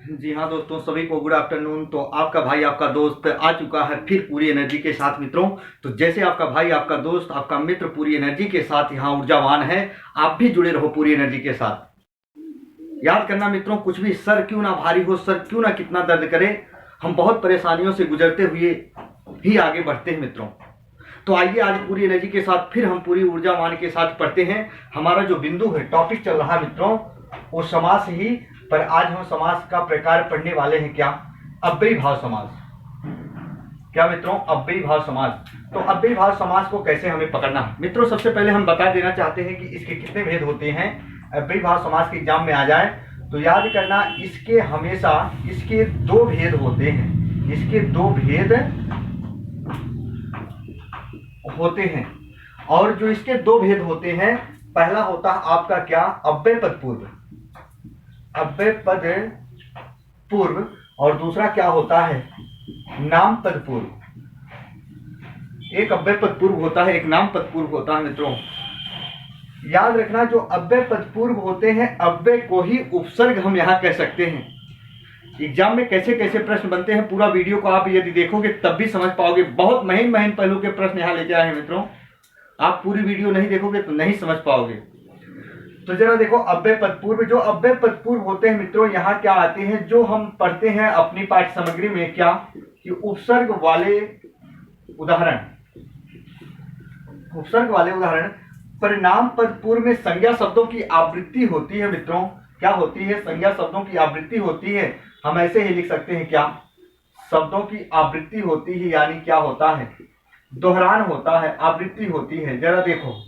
जी हाँ दोस्तों, सभी को गुड आफ्टरनून। तो आपका भाई आपका दोस्त आ चुका है फिर पूरी एनर्जी के साथ मित्रों। तो जैसे आपका भाई आपका दोस्त आपका मित्र पूरी एनर्जी के साथ यहाँ ऊर्जावान है, आप भी जुड़े रहो पूरी एनर्जी के साथ। याद करना मित्रों, कुछ भी सर क्यों ना भारी हो, सर क्यों ना कितना दर्द करे, हम बहुत परेशानियों से गुजरते हुए ही आगे बढ़ते हैं मित्रों। तो आइए आज पूरी एनर्जी के साथ फिर हम पूरी ऊर्जावान के साथ पढ़ते हैं। हमारा जो बिंदु है, टॉपिक चल रहा है मित्रों, वो समास ही, पर आज हम समास का प्रकार पढ़ने वाले हैं। क्या? अव्ययी भाव समास। क्या मित्रों? अव्ययी भाव समास। तो अव्ययी भाव समास को कैसे हमें पकड़ना है मित्रों, सबसे पहले हम बता देना चाहते हैं कि इसके कितने भेद होते हैं। अव्ययी भाव समास के एग्जाम में आ जाए तो याद करना, इसके हमेशा इसके दो भेद होते हैं। इसके दो भेद होते हैं, और जो इसके दो भेद होते हैं, पहला होता है आपका क्या? अव्यय पद पूर्व। अव्यय पद पूर्व। और दूसरा क्या होता है? नाम पद पूर्व। एक अव्यय पद पूर्व होता है, एक नाम पद पूर्व होता है मित्रों। याद रखना, जो अव्यय पद पूर्व होते हैं, अव्यय को ही उपसर्ग हम यहां कह सकते हैं। एग्जाम में कैसे कैसे प्रश्न बनते हैं, पूरा वीडियो को आप यदि देखोगे तब भी समझ पाओगे। बहुत महीन महीन पहलू के प्रश्न यहां लेके आए हैं मित्रों। आप पूरी वीडियो नहीं देखोगे तो नहीं समझ पाओगे। तो जरा देखो, अव्यय पद पूर्व। जो अव्यय पद पूर्व होते हैं मित्रों, यहाँ क्या आते हैं, जो हम पढ़ते हैं अपनी पाठ्य सामग्री में, क्या कि उपसर्ग वाले उदाहरण। उपसर्ग वाले उदाहरण। परिणाम पद पूर्व में संज्ञा शब्दों की आवृत्ति होती है मित्रों। क्या होती है? संज्ञा शब्दों की आवृत्ति होती है। हम ऐसे ही लिख सकते हैं, क्या? शब्दों की आवृत्ति होती है, यानी क्या होता है? दोहरान होता है, आवृत्ति होती है। जरा देखो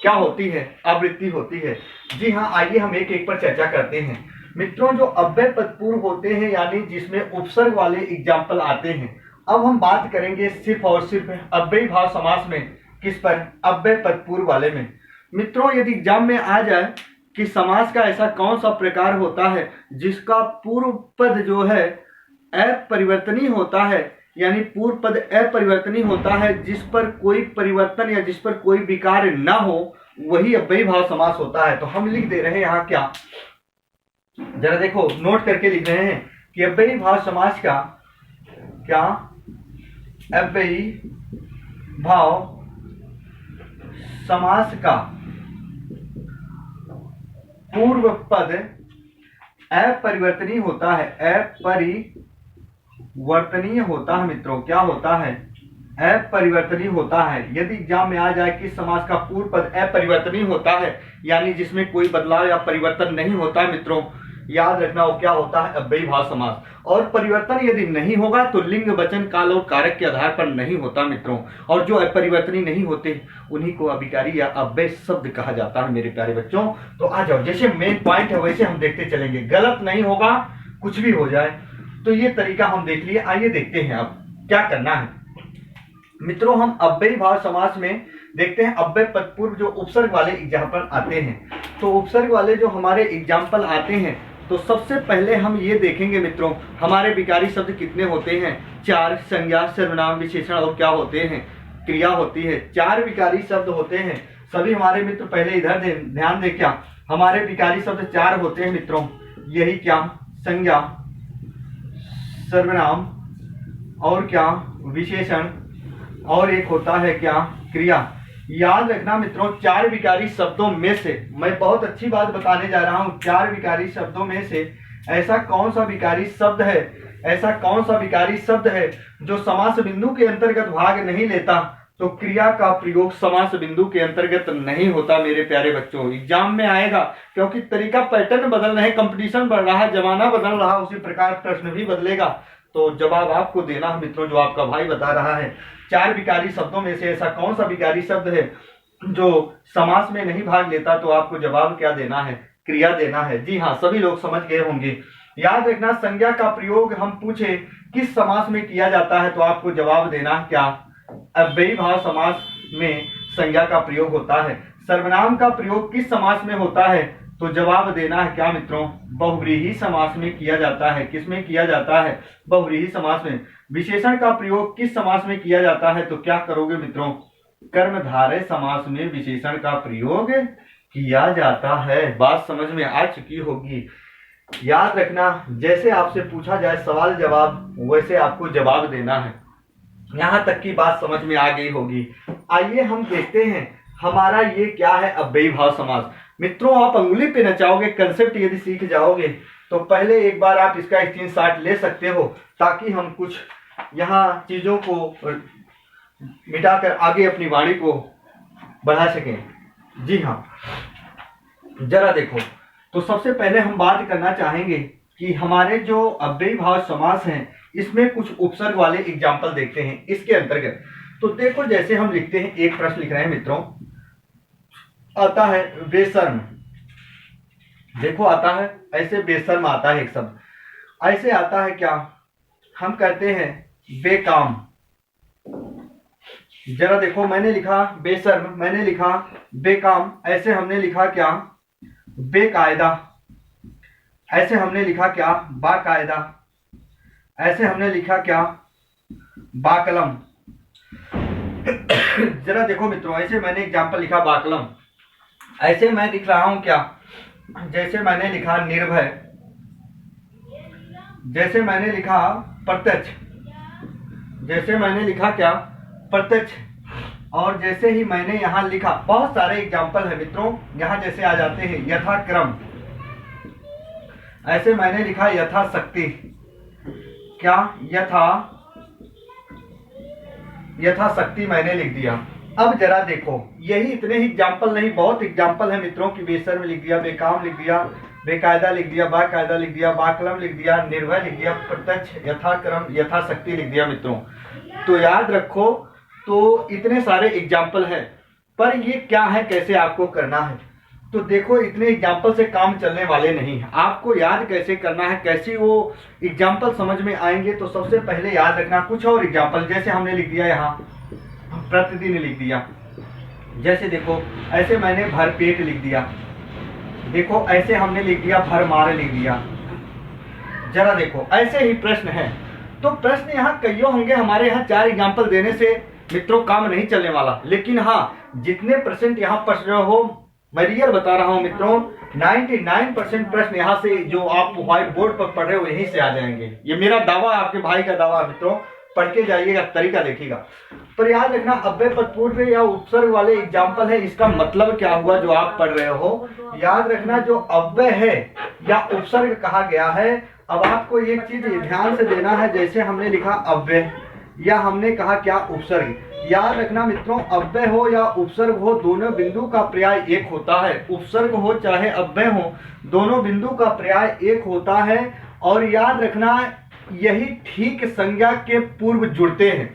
क्या होती है? आवृत्ति होती है। जी हाँ, आइए हम एक एक पर चर्चा करते हैं मित्रों। जो अव्यय पद पूर्व होते हैं, यानी जिसमें उपसर्ग वाले एग्जाम्पल आते हैं। अब हम बात करेंगे सिर्फ और सिर्फ अव्ययी भाव समास में। किस पर? अव्यय पद पूर्व वाले में। मित्रों, यदि एग्जाम में आ जाए कि समास का ऐसा कौन सा प्रकार होता है जिसका पूर्व पद जो है अपरिवर्तनीय होता है, यानी पूर्व पद अपरिवर्तनीय होता है, जिस पर कोई परिवर्तन या जिस पर कोई विकार न हो, वही अव्ययी भाव समास होता है। तो हम लिख दे रहे हैं यहाँ क्या, जरा देखो, नोट करके लिख रहे हैं कि अव्ययी भाव समास का क्या? अव्ययी भाव समास का पूर्व पद अपरिवर्तनीय होता है। अपरिवर्तनीय होता है मित्रों। क्या होता है? अपरिवर्तनीय होता है। यदि एग्जाम में आ जाए कि समास का पूर्व पद अपरिवर्तनीय होता है, यानी जिसमें कोई बदलाव या परिवर्तन नहीं होता है मित्रों, याद रखना वो क्या होता है? अव्ययी भाव समास। और परिवर्तन यदि नहीं होगा तो लिंग, वचन, काल और कारक के आधार पर नहीं होता मित्रों। और जो अपरिवर्तनीय नहीं होते उन्हीं को अभिकारी या अव्यय शब्द कहा जाता है मेरे प्यारे बच्चों। तो आ जाओ, जैसे मेन पॉइंट है वैसे हम देखते चलेंगे, गलत नहीं होगा, कुछ भी हो जाए। तो ये तरीका हम देख लिए। आइए देखते हैं अब क्या करना है मित्रों। हम अव्ययी भाव समास में देखते हैं अव्यय पद पूर्व जो उपसर्ग वाले एग्जाम्पल आते हैं। तो उपसर्ग वाले जो हमारे एग्जाम्पल आते हैं, तो सबसे पहले हम ये देखेंगे मित्रों, हमारे विकारी शब्द कितने होते हैं? 4। संज्ञा, सर्वनाम, विशेषण और क्या होते हैं? क्रिया होती है। 4 विकारी शब्द होते हैं। सभी हमारे मित्र पहले इधर ध्यान दे, क्या हमारे विकारी शब्द 4 होते हैं मित्रों। यही क्या? संज्ञा, सर्वनाम और क्या? विशेषण, और एक होता है क्या? क्रिया। याद रखना मित्रों, 4 विकारी शब्दों में से मैं बहुत अच्छी बात बताने जा रहा हूं। 4 विकारी शब्दों में से ऐसा कौन सा विकारी शब्द है, ऐसा कौन सा विकारी शब्द है जो समास बिंदु के अंतर्गत भाग नहीं लेता? तो क्रिया का प्रयोग समास बिंदु के अंतर्गत नहीं होता मेरे प्यारे बच्चों। एग्जाम में आएगा, क्योंकि तरीका, पैटर्न बदल रहे हैं, कंपटीशन बढ़ रहा है, जमाना बदल रहा है, उसी प्रकार प्रश्न भी बदलेगा। तो जवाब आपको देना है मित्रों, जो आपका भाई बता रहा है। 4 विकारी शब्दों में से ऐसा कौन सा विकारी शब्द है जो समास में नहीं भाग लेता? तो आपको जवाब क्या देना है? क्रिया देना है। जी हाँ, सभी लोग समझ गए होंगे। याद रखना, संज्ञा का प्रयोग हम पूछे किस समास में किया जाता है, तो आपको जवाब देना है क्या? अव्ययी भाव समास में संज्ञा का प्रयोग होता है। सर्वनाम का प्रयोग किस समास में होता है? तो जवाब देना है क्या मित्रों? बहुव्रीहि समास में किया जाता है। किसमें किया जाता है? बहुव्रीहि समास में। विशेषण का प्रयोग किस समास में किया जाता है? तो क्या करोगे मित्रों? कर्मधारय समास में विशेषण का प्रयोग किया जाता है। बात समझ में आ चुकी होगी। याद रखना, जैसे आपसे पूछा जाए सवाल जवाब वैसे आपको जवाब देना है। यहां तक की बात समझ में आ गई होगी। आइए हम देखते हैं हमारा ये क्या है अव्ययी भाव समास। मित्रों आप अंगुली पे नचाओगे, कंसेप्ट यदि सीख जाओगे तो पहले एक बार आप इसका स्क्रीनशॉट ले सकते हो, ताकि हम कुछ यहाँ चीजों को मिटाकर आगे अपनी वाणी को बढ़ा सकें। जी हाँ, जरा देखो, तो सबसे पहले हम बात करना चाहेंगे कि हमारे जो अव्ययी भाव समास हैं इसमें कुछ उपसर्ग वाले एग्जाम्पल देखते हैं इसके अंतर्गत। तो देखो, जैसे हम लिखते हैं, एक प्रश्न लिख रहे हैं मित्रों, आता है बेशर्म। देखो आता है ऐसे, बेशर्म आता है एक शब्द, ऐसे आता है क्या, हम कहते हैं बेकाम। जरा देखो, मैंने लिखा बेशर्म, मैंने लिखा बेकाम, ऐसे हमने लिखा क्या, बेकायदा, ऐसे हमने लिखा क्या, बाकायदा, ऐसे हमने लिखा क्या, बाकलम। जरा देखो मित्रों, ऐसे मैंने एग्जाम्पल लिखा बाकलम, ऐसे मैं लिख रहा हूं क्या, जैसे मैंने लिखा निर्भय, जैसे मैंने लिखा प्रत्यक्ष, जैसे मैंने लिखा क्या, प्रत्यक्ष। और जैसे ही मैंने यहां लिखा, बहुत सारे एग्जाम्पल है मित्रों, यहां जैसे आ जाते हैं यथाक्रम, ऐसे मैंने लिखा यथाशक्ति, क्या, यथाशक्ति मैंने लिख दिया। अब जरा देखो, यही इतने ही एग्जाम्पल नहीं, बहुत एग्जाम्पल है मित्रों की बेशर्म लिख दिया, बेकाम लिख दिया, बेकायदा लिख दिया, बाकायदा लिख दिया, बाकलम लिख दिया, निर्भय लिख दिया, प्रत्यक्ष, यथाक्रम, यथाशक्ति लिख दिया मित्रों। तो याद रखो, तो इतने सारे एग्जाम्पल है, पर ये क्या है, कैसे आपको करना है। तो देखो, इतने एग्जाम्पल से काम चलने वाले नहीं है, आपको याद कैसे करना है, कैसे वो एग्जाम्पल समझ में आएंगे। तो सबसे पहले याद रखना कुछ और एग्जाम्पल, जैसे हमने लिख दिया यहाँ प्रतिदिन लिख दिया, जैसे देखो ऐसे मैंने भरपेट लिख दिया, देखो ऐसे हमने लिख दिया भरमार लिख दिया। जरा देखो, ऐसे ही प्रश्न है, तो प्रश्न यहाँ कईयों होंगे, हमारे यहाँ 4 एग्जाम्पल देने से मित्रों काम नहीं चलने वाला। लेकिन हाँ, जितने % यहाँ पढ़ रहे हो, मैं रियल बता रहा हूँ मित्रों, 99% प्रश्न यहाँ से जो आप व्हाइट बोर्ड पर पढ़ रहे हो यहीं से आ जाएंगे। ये मेरा दावा, आपके भाई का दावा मित्रों, पढ़ के जाइएगा, तरीका देखिएगा। पर याद रखना, अव्यय पदपूर्व या उपसर्ग वाले एग्जाम्पल है, इसका मतलब क्या हुआ जो आप पढ़ रहे हो। याद रखना, जो अव्यय है या उपसर्ग कहा गया है, अब आपको एक चीज ध्यान से देना है, जैसे हमने लिखा अव्यय या हमने कहा क्या, उपसर्ग। याद रखना मित्रों, अव्यय हो या उपसर्ग हो, दोनों बिंदु का पर्याय एक होता है। उपसर्ग हो चाहे अव्यय हो, दोनों बिंदु का पर्याय एक होता है। और याद रखना, यही ठीक संज्ञा के पूर्व जुड़ते हैं,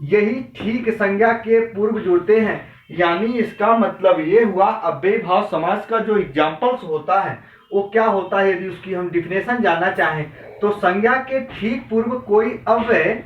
यही ठीक संज्ञा के पूर्व जुड़ते हैं। यानी इसका मतलब ये हुआ, अव्ययी भाव समास का जो एग्जाम्पल्स होता है वो क्या होता है, यदि उसकी हम डिफिनेशन जानना चाहें तो संज्ञा के ठीक पूर्व कोई अव्यय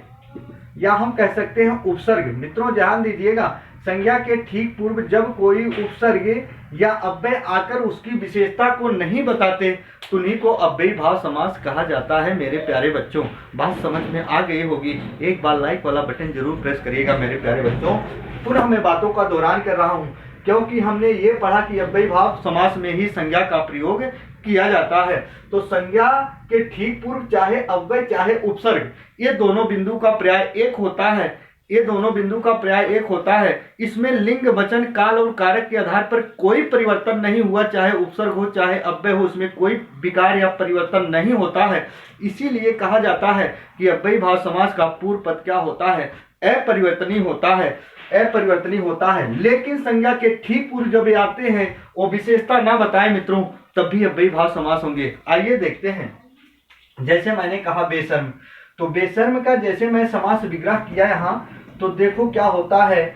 या हम कह सकते हैं उपसर्ग। मित्रों ध्यान दीजिएगा, संज्ञा के ठीक पूर्व जब कोई उपसर्ग या अव्यय आकर उसकी विशेषता को नहीं बताते तो उन्हीं को अव्ययी भाव समास कहा जाता है। मेरे प्यारे बच्चों, बात समझ में आ गई होगी। एक बार लाइक वाला बटन जरूर प्रेस करिएगा मेरे प्यारे बच्चों। पुनः मैं बातों का दोहरान कर रहा हूँ, क्योंकि हमने ये पढ़ा कि अव्ययी भाव समास में ही संज्ञा का प्रयोग किया जाता है। तो संज्ञा के ठीक पूर्व चाहे अव्यय चाहे उपसर्ग, ये दोनों बिंदु का पर्याय एक होता है, ये दोनों बिंदु का पर्याय एक होता है। इसमें लिंग, वचन, काल और कारक के आधार पर कोई परिवर्तन नहीं हुआ, चाहे उपसर्ग हो चाहे अव्यय हो, इसमें कोई विकार या परिवर्तन नहीं होता है। इसीलिए कहा जाता है कि अव्ययी भाव समास का पूर्व पद क्या होता है, अपरिवर्तनीय होता है, अपरिवर्तनीय होता है। लेकिन संज्ञा के ठीक पूर्व जब आते हैं वो विशेषता ना बताए मित्रों, तब भी अव्ययी भाव समास होंगे। आइए देखते हैं, जैसे मैंने कहा बेशर्म, तो बेशर्म का जैसे मैं समास विग्रह किया यहाँ, तो देखो क्या होता है,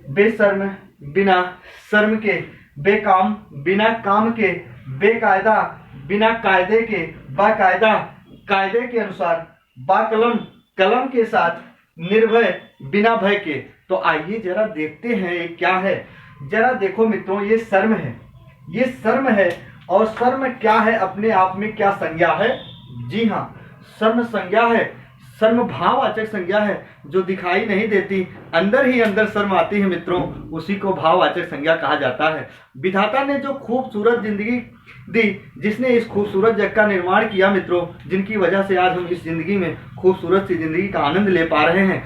बेशर्म बिना शर्म के, बेकाम बिना काम के, बेकायदा बिना कायदे के, बाकायदा कायदे के अनुसार, बाकलम कलम के साथ, निर्भय बिना भय के। तो आइए जरा देखते हैं ये क्या है। जरा देखो मित्रों, ये शर्म है, ये शर्म है। और शर्म क्या है, अपने आप में क्या संज्ञा है? जी हाँ, शर्म संज्ञा है। शर्म भाववाचक संज्ञा है, जो दिखाई नहीं देती, अंदर ही अंदर शर्म आती है मित्रों, उसी को भाववाचक संज्ञा कहा जाता है। विधाता ने जो खूबसूरत जिंदगी दी, जिसने इस खूबसूरत जग का निर्माण किया मित्रों, जिनकी वजह से आज हम इस जिंदगी में खूबसूरत सी जिंदगी का आनंद ले पा रहे हैं,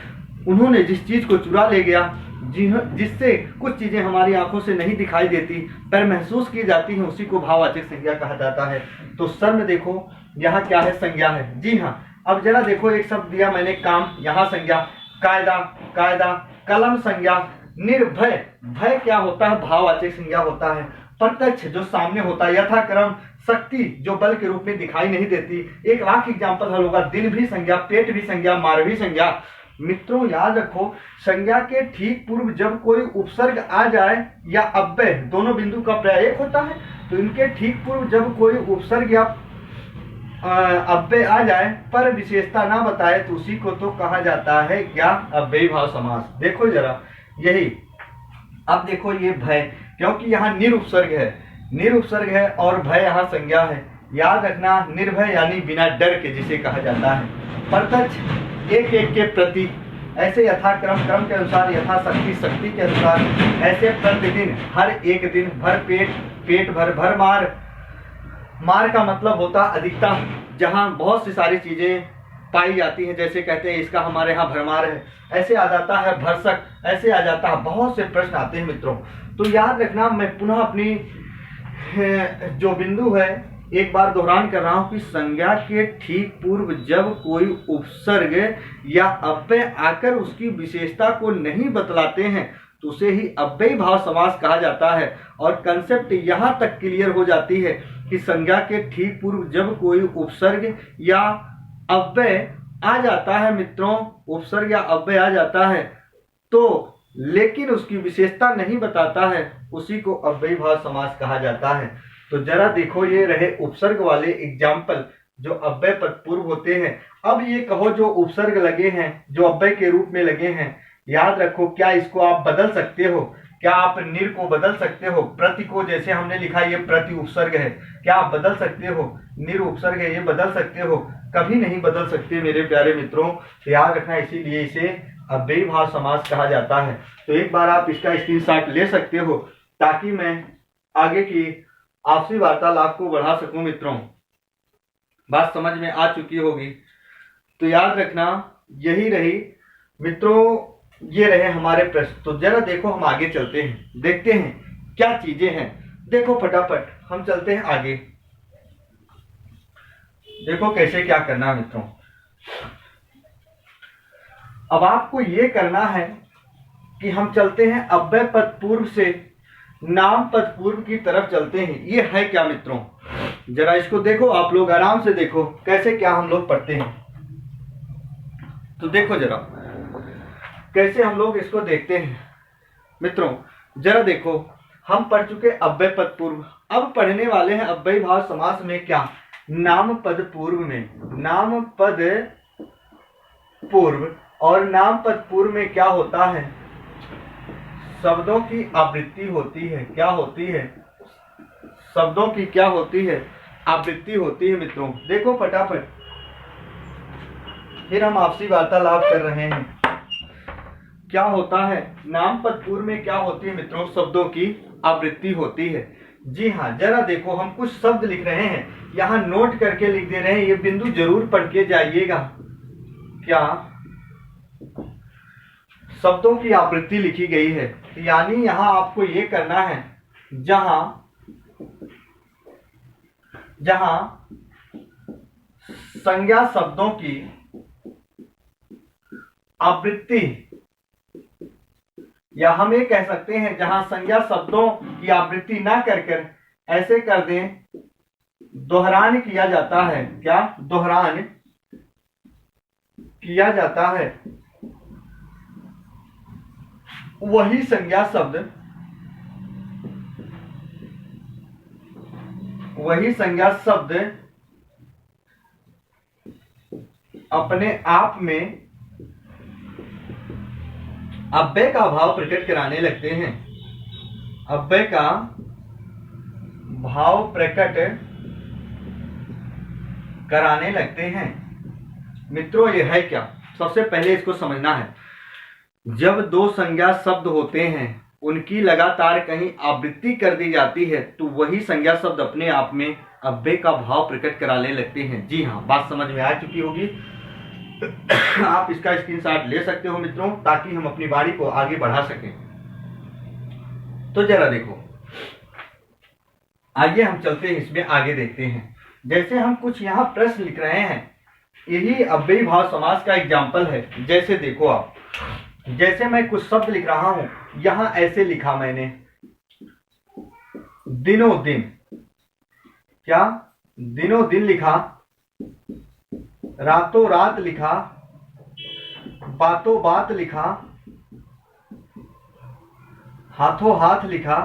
उन्होंने जिस चीज को चुरा ले गया, जिससे कुछ चीजें हमारी आंखों से नहीं दिखाई देती पर महसूस की जाती हैं, उसी को भाववाचक संज्ञा कहा जाता है। तो शर्म देखो यहाँ क्या है, संज्ञा है। जी हाँ, अब जरा देखो एक शब्द दिया मैंने काम, यहाँ संज्ञा, कायदा, कायदा, कलम संज्ञा, निर्भय, भय क्या होता है, भाववाचक संज्ञा होता है। प्रत्यक्ष जो सामने होता है, यथाक्रम, शक्ति जो बल के रूप में दिखाई नहीं देती। एक लाख एग्जाम्पल हल होगा, दिन भी संज्ञा, पेट भी संज्ञा, मार भी संज्ञा। मित्रों याद रखो, संज्ञा के ठीक पूर्व जब कोई उपसर्ग आ जाए या अव्यय, दोनों बिंदु का प्राय एक होता है, तो इनके ठीक पूर्व जब कोई उपसर्ग या अव्यय आ जाए पर विशेषता ना बताए, तो उसी को तो कहा जाता है क्या, अव्ययी भाव समास। देखो जरा यही, अब देखो ये भय, क्योंकि यहाँ निरुपसर्ग है, निरुपसर्ग है और भय यहाँ संज्ञा है। याद रखना, निर्भय यानी बिना डर के जिसे कहा जाता है। प्रत्यक्ष एक एक के प्रति, ऐसे यथाक्रम, क्रम के अनुसार, यथाशक्ति, शक्ति के अनुसार, ऐसे प्रतिदिन, हर एक दिन, भर पेट, पेट भर, भर मार, मार का मतलब होता अधिकता, जहां बहुत सी सारी चीजें पाई जाती हैं, जैसे कहते हैं इसका हमारे यहाँ भरमार है, ऐसे आ जाता है भरसक, ऐसे आ जाता है, बहुत से प्रश्न आते हैं मित्रों। तो याद रखना, मैं पुनः अपनी जो बिंदु है एक बार दोहरान कर रहा हूं कि संज्ञा के ठीक पूर्व जब कोई उपसर्ग या अव्यय आकर उसकी विशेषता को नहीं बतलाते हैं, तो उसे ही अव्ययी भाव समास कहा जाता है। और कंसेप्ट यहां तक क्लियर हो जाती है कि संज्ञा के ठीक पूर्व जब कोई उपसर्ग या अव्यय आ जाता है मित्रों, उपसर्ग या अव्यय आ जाता है, तो लेकिन उसकी विशेषता नहीं बताता है, उसी को अव्ययी भाव समास कहा जाता है। तो जरा देखो, ये रहे उपसर्ग वाले एग्जाम्पल जो अव्यय पद पूर्व होते हैं। अब ये कहो जो उपसर्ग लगे हैं, जो अव्यय के रूप में लगे हैं, याद रखो क्या इसको आप बदल सकते हो? क्या आप निर को बदल सकते हो? प्रति को, जैसे हमने लिखा ये प्रति उपसर्ग है, क्या आप बदल सकते हो? निर उपसर्ग है, ये बदल सकते हो? कभी नहीं बदल सकते मेरे प्यारे मित्रों। तो याद रखना, इसीलिए इसे अव्ययी भाव समास कहा जाता है। तो एक बार आप इसका स्क्रीनशॉट ले सकते हो ताकि मैं आगे की आपसी वार्तालाप को बढ़ा सकूं मित्रों। बात समझ में आ चुकी होगी। तो याद रखना, यही रही मित्रों, ये रहे हमारे प्रश्न। तो जरा देखो, हम आगे चलते हैं, देखते हैं क्या चीजें हैं। देखो फटाफट हम चलते हैं आगे, देखो कैसे क्या करना है मित्रों। अब आपको ये करना है कि हम चलते हैं अव्यय पद पूर्व से नाम पद पूर्व की तरफ चलते हैं। ये है क्या मित्रों, जरा इसको देखो, आप लोग आराम से देखो कैसे क्या हम लोग पढ़ते हैं। तो देखो जरा कैसे हम लोग इसको देखते हैं मित्रों। जरा देखो, हम पढ़ चुके अव्यय पद पूर्व, अब पढ़ने वाले हैं अव्ययी भाव समास में क्या, नाम पद पूर्व में। नाम पद पूर्व, और नाम पद पूर्व में क्या होता है, शब्दों की आवृत्ति होती है। क्या होती है? शब्दों की क्या होती है? आवृत्ति होती है मित्रों। देखो फटाफट, फिर हम आपसी वार्तालाप कर रहे हैं। क्या होता है नाम पद पूर्व में, क्या होती है मित्रों, शब्दों की आवृत्ति होती है। जी हाँ, जरा देखो, हम कुछ शब्द लिख रहे हैं, यहाँ नोट करके लिख दे रहे हैं, ये बिंदु जरूर पढ़ के जाइएगा। क्या शब्दों की आवृत्ति लिखी गई है, यानी यहां आपको ये करना है, जहां संज्ञा शब्दों की आवृत्ति, या हम ये कह सकते हैं जहां संज्ञा शब्दों की आवृत्ति ना कर ऐसे कर दें, दोहरान किया जाता है। क्या दोहरान किया जाता है, वही संज्ञा शब्द, वही संज्ञा शब्द अपने आप में अव्यय का भाव प्रकट कराने लगते हैं। अव्यय का भाव प्रकट कराने लगते हैं। मित्रों ये है क्या, सबसे पहले इसको समझना है। जब दो संज्ञा शब्द होते हैं उनकी लगातार कहीं आवृत्ति कर दी जाती है तो वही संज्ञा शब्द अपने आप में अव्यय का भाव प्रकट कराने लगते हैं। जी हाँ, बात समझ में आ चुकी होगी। आप इसका स्क्रीनशॉट ले सकते हो मित्रों, ताकि हम अपनी बारी को आगे बढ़ा सकें। तो जरा देखो, आइए हम चलते हैं, इसमें आगे देखते हैं। जैसे हम कुछ यहाँ प्रश्न लिख रहे हैं, यही अव्ययी भाव समास का एग्जाम्पल है। जैसे देखो आप, जैसे मैं कुछ शब्द लिख रहा हूं, यहां ऐसे लिखा मैंने दिनों दिन, क्या दिनों दिन लिखा, रातों रात लिखा, बातों बात लिखा, हाथों हाथ लिखा,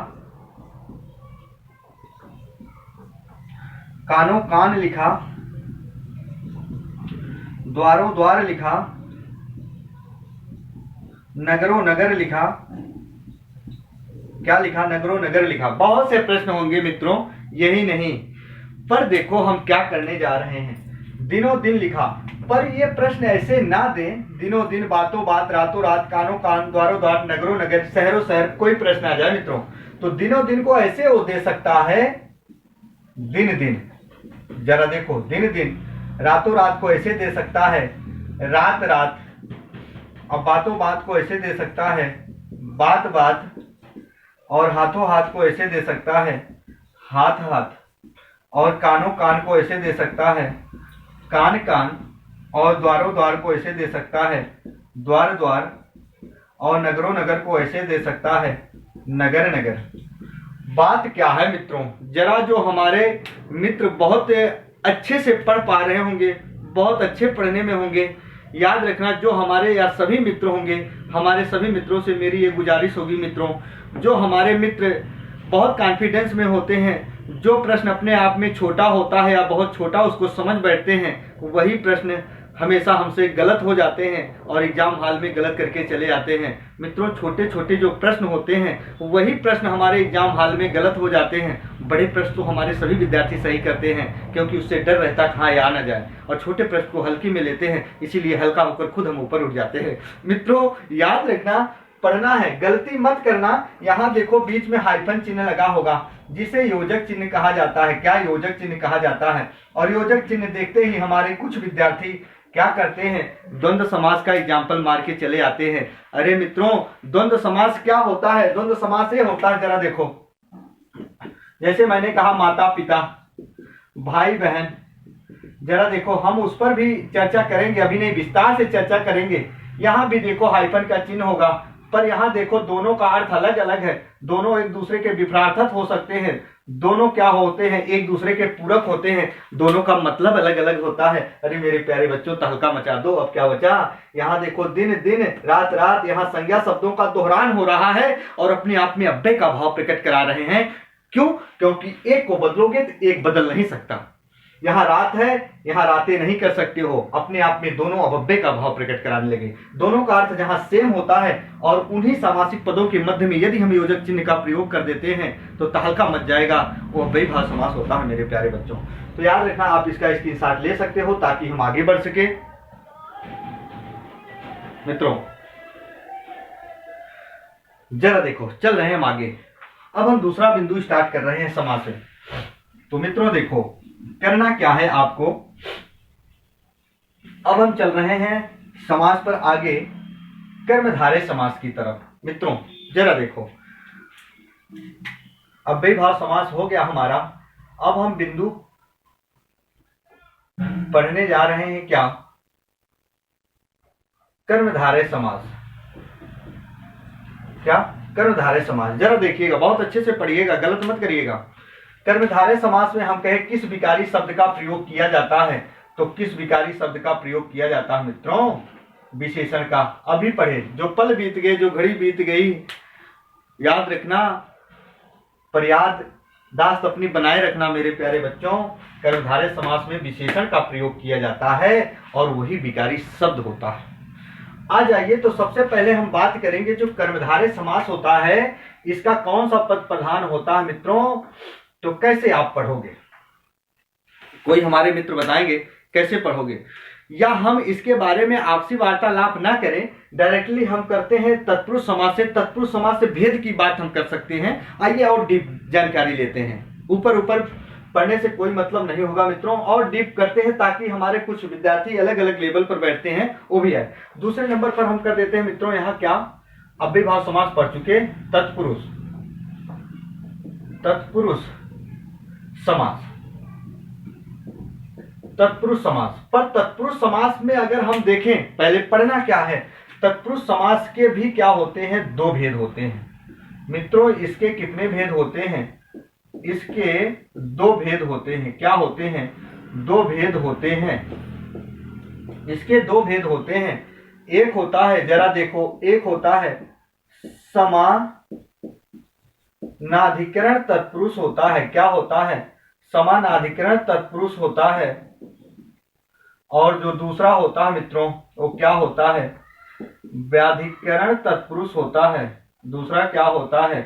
कानों कान लिखा, द्वारों द्वार लिखा, नगरों नगर लिखा, क्या लिखा, नगरों नगर लिखा। बहुत से प्रश्न होंगे मित्रों, यही नहीं, पर देखो हम क्या करने जा रहे हैं। दिनों दिन लिखा, पर ये प्रश्न ऐसे ना दें, दिनों दिन, बातों बात, रातों रात, कानों कान, द्वारों द्वार, नगरों नगर, शहरों शहर, कोई प्रश्न आ जाए मित्रों, तो दिनों दिन को ऐसे वो दे सकता है दिन दिन। जरा देखो, दिन दिन, रातों रात को ऐसे दे सकता है रात रात, अब बातों बात को ऐसे दे सकता है बात बात, और हाथों हाथ को ऐसे दे सकता है हाथ हाथ, और कानों कान को ऐसे दे सकता है कान कान, और द्वारों द्वार को ऐसे दे सकता है द्वार द्वार, और नगरों नगर को ऐसे दे सकता है नगर नगर। बात क्या है मित्रों, जरा जो हमारे मित्र बहुत अच्छे से पढ़ पा रहे होंगे, बहुत अच्छे पढ़ने में होंगे, याद रखना, जो हमारे या सभी मित्र होंगे, हमारे सभी मित्रों से मेरी ये गुजारिश होगी मित्रों, जो हमारे मित्र बहुत कॉन्फिडेंस में होते हैं, जो प्रश्न अपने आप में छोटा होता है या बहुत छोटा उसको समझ बैठते हैं, वही प्रश्न हमेशा हमसे गलत हो जाते हैं और एग्जाम हॉल में गलत करके चले जाते हैं। मित्रों, छोटे छोटे जो प्रश्न होते हैं वही प्रश्न हमारे एग्जाम हॉल में गलत हो जाते हैं। बड़े प्रश्न तो हमारे सभी विद्यार्थी सही करते हैं, क्योंकि उससे डर रहता है कहाँ आ ना जाए, और छोटे प्रश्न को हल्की में लेते हैं, इसीलिए हल्का होकर खुद हम ऊपर उठ जाते हैं। मित्रों, याद रखना, पढ़ना है, गलती मत करना। यहाँ देखो बीच में हाइफन चिन्ह लगा होगा, जिसे योजक चिन्ह कहा जाता है। क्या योजक चिन्ह कहा जाता है? और योजक चिन्ह देखते ही हमारे कुछ विद्यार्थी क्या करते हैं, द्वंद्व समास का एग्जाम्पल मार के चले आते हैं। अरे मित्रों, द्वंद्व समास क्या होता है? द्वंद्व समास ये होता है, जरा देखो, जैसे मैंने कहा माता पिता, भाई बहन, जरा देखो हम उस पर भी चर्चा करेंगे, अभी नहीं, विस्तार से चर्चा करेंगे। यहाँ भी देखो हाइफन का चिन्ह होगा, पर यहाँ देखो दोनों का अर्थ अलग अलग है, दोनों एक दूसरे के विपरीत हो सकते हैं, दोनों क्या होते हैं, एक दूसरे के पूरक होते हैं, दोनों का मतलब अलग अलग होता है। अरे मेरे प्यारे बच्चों, तहलका मचा दो, अब क्या बचा। यहाँ देखो दिन दिन, रात रात, यहाँ संज्ञा शब्दों का दोहरान हो रहा है और अपने आप में अव्यय का भाव प्रकट करा रहे हैं। क्यों? क्योंकि एक को बदलोगे तो एक बदल नहीं सकता। यहाँ रात है, यहाँ रातें नहीं कर सकते हो, अपने आप में दोनों अव्यय का भाव प्रकट कराने लगे। दोनों का अर्थ जहाँ सेम होता है और उन्हीं सामासिक पदों के मध्य में यदि हम योजक चिन्ह का प्रयोग कर देते हैं तो तहलका मच जाएगा, वो अव्ययी भाव समास होता है मेरे प्यारे बच्चों। तो याद रखना, आप इसका स्क्रीनशॉट ले सकते हो ताकि हम आगे बढ़ सके। मित्रों जरा देखो, चल रहे हैं हम आगे। अब हम दूसरा बिंदु स्टार्ट कर रहे हैं समास से। तो मित्रों देखो, करना क्या है आपको, अब हम चल रहे हैं समास पर आगे, कर्मधारय समास की तरफ। मित्रों जरा देखो, अव्ययी भाव समास हो गया हमारा। अब हम बिंदु पढ़ने जा रहे हैं, क्या? कर्मधारय समास। क्या? कर्मधारय समास। जरा देखिएगा, बहुत अच्छे से पढ़िएगा, गलत मत करिएगा। कर्मधारय समास में हम कहे किस विकारी शब्द का प्रयोग किया जाता है, तो किस विकारी शब्द का प्रयोग किया जाता है मित्रों? विशेषण का। अभी पढ़े, जो पल बीत गए, जो घड़ी बीत गई, याद रखना, पर याददाश्त अपनी बनाए रखना मेरे प्यारे बच्चों। कर्मधारय समास में विशेषण का प्रयोग किया जाता है और वही विकारी शब्द होता है। आ जाइए, तो सबसे पहले हम बात करेंगे जो कर्मधारय समास होता है, इसका कौन सा पद प्रधान होता है मित्रों, तो कैसे आप पढ़ोगे? कोई हमारे मित्र बताएंगे कैसे पढ़ोगे? या हम इसके बारे में आपसी वार्तालाप ना करें, डायरेक्टली हम करते हैं तत्पुरुष समास से। तत्पुरुष समास से भेद की बात हम कर सकते हैं। आइए और डीप जानकारी लेते हैं। ऊपर ऊपर पढ़ने से कोई मतलब नहीं होगा मित्रों, और डीप करते हैं ताकि हमारे कुछ विद्यार्थी अलग अलग लेवल पर बैठते हैं वो भी है। दूसरे नंबर पर हम कर देते हैं मित्रों यहाँ क्या, अव्ययभाव समास पढ़ चुके, तत्पुरुष समास। तत्पुरुष समास पर तत्पुरुष समास में अगर हम देखें, पहले पढ़ना क्या है, तत्पुरुष समास के भी क्या होते हैं, दो भेद होते हैं मित्रों। इसके कितने भेद होते हैं, इसके दो भेद होते हैं। क्या होते हैं, दो भेद होते हैं। इसके दो भेद होते हैं। एक होता है, जरा देखो, एक होता है समानाधिकरण तत्पुरुष होता है। क्या होता है, समानाधिकरण तत्पुरुष होता है। और जो दूसरा होता है मित्रों वो क्या होता है, व्याधिकरण तत्पुरुष होता है। दूसरा क्या होता है,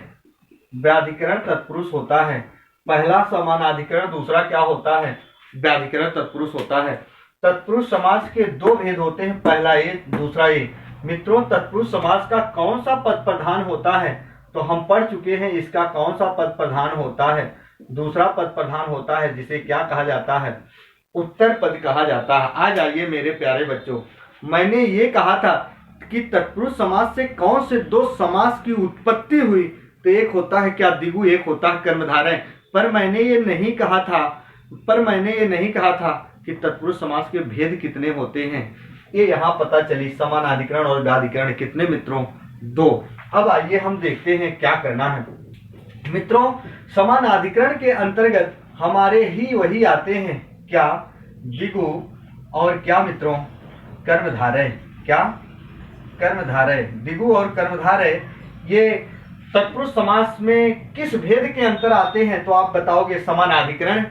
व्याधिकरण तत्पुरुष होता है। पहला समानाधिकरण, दूसरा क्या होता है, व्याधिकरण तत्पुरुष होता है। तत्पुरुष समास के दो भेद होते हैं, पहला ए, दूसरा ए। मित्रों तत्पुरुष समास का कौन सा पद प्रधान होता है, तो हम पढ़ चुके हैं इसका कौन सा पद प्रधान होता है, दूसरा पद प्रधान होता है जिसे क्या कहा जाता है, उत्तर पद कहा जाता है। आ जाइए मेरे प्यारे बच्चों, मैंने ये कहा था कि तत्पुरुष समास से कौन से दो समास की उत्पत्ति हुई, तो एक होता है क्या, द्विगु, एक होता है कर्मधारय। पर मैंने ये नहीं कहा था कि तत्पुरुष समास के भेद कितने होते हैं। ये यहाँ पता चली, समानाधिकरण और व्याधिकरण कितने मित्रों, दो। अब आइए हम देखते हैं क्या करना है मित्रों। समानाधिकरण के अंतर्गत हमारे ही वही आते हैं, क्या, द्विगु और क्या मित्रों, कर्मधारय। क्या, कर्मधारय। द्विगु और कर्मधारय ये तत्पुरुष समास में किस भेद के अंतर आते हैं, तो आप बताओगे समानाधिकरण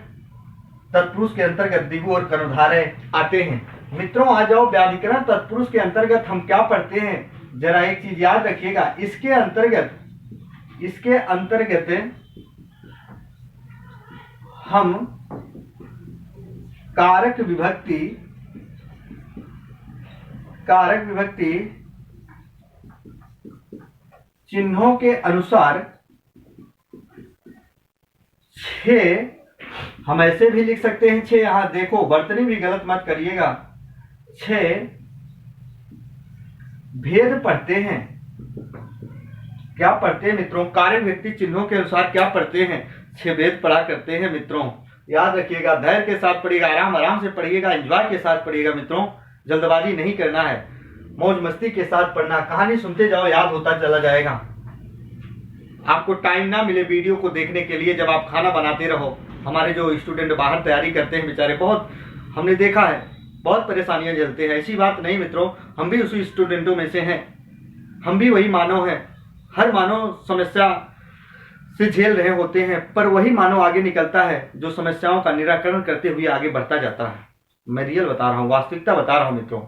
तत्पुरुष के अंतर्गत द्विगु और कर्मधारय आते हैं। मित्रों आ जाओ, व्याधिकरण तत्पुरुष के अंतर्गत हम क्या पढ़ते हैं, जरा एक चीज याद रखिएगा, इसके अंतर्गत हम कारक विभक्ति चिन्हों के अनुसार 6, हम ऐसे भी लिख सकते हैं 6, यहां देखो वर्तनी भी गलत मत करिएगा, 6 भेद पढ़ते हैं। क्या पढ़ते हैं मित्रों, कारक विभक्ति चिन्हों के अनुसार क्या पढ़ते हैं, 6 भेद पढ़ा करते हैं मित्रों। याद रखिएगा, धैर्य के साथ पढ़िएगा, आराम से पढ़िएगा, एंजॉय के साथ पढ़िएगा मित्रों, जल्दबाजी नहीं करना है, मौज मस्ती के साथ पढ़ना, कहानी सुनते जाओ, याद होता चला जाएगा। आपको टाइम ना मिले वीडियो को देखने के लिए, जब आप खाना बनाते रहो। हमारे जो स्टूडेंट बाहर तैयारी करते हैं बेचारे, बहुत हमने देखा है, बहुत परेशानियां झेलते हैं। ऐसी बात नहीं मित्रों, हम भी उसी स्टूडेंटों में से हैं, हम भी वही मानव हैं। हर मानव समस्या से झेल रहे होते हैं, पर वही मानव आगे निकलता है जो समस्याओं का निराकरण करते हुए आगे बढ़ता जाता है। मैं रियल बता रहा हूँ, वास्तविकता बता रहा हूँ मित्रों।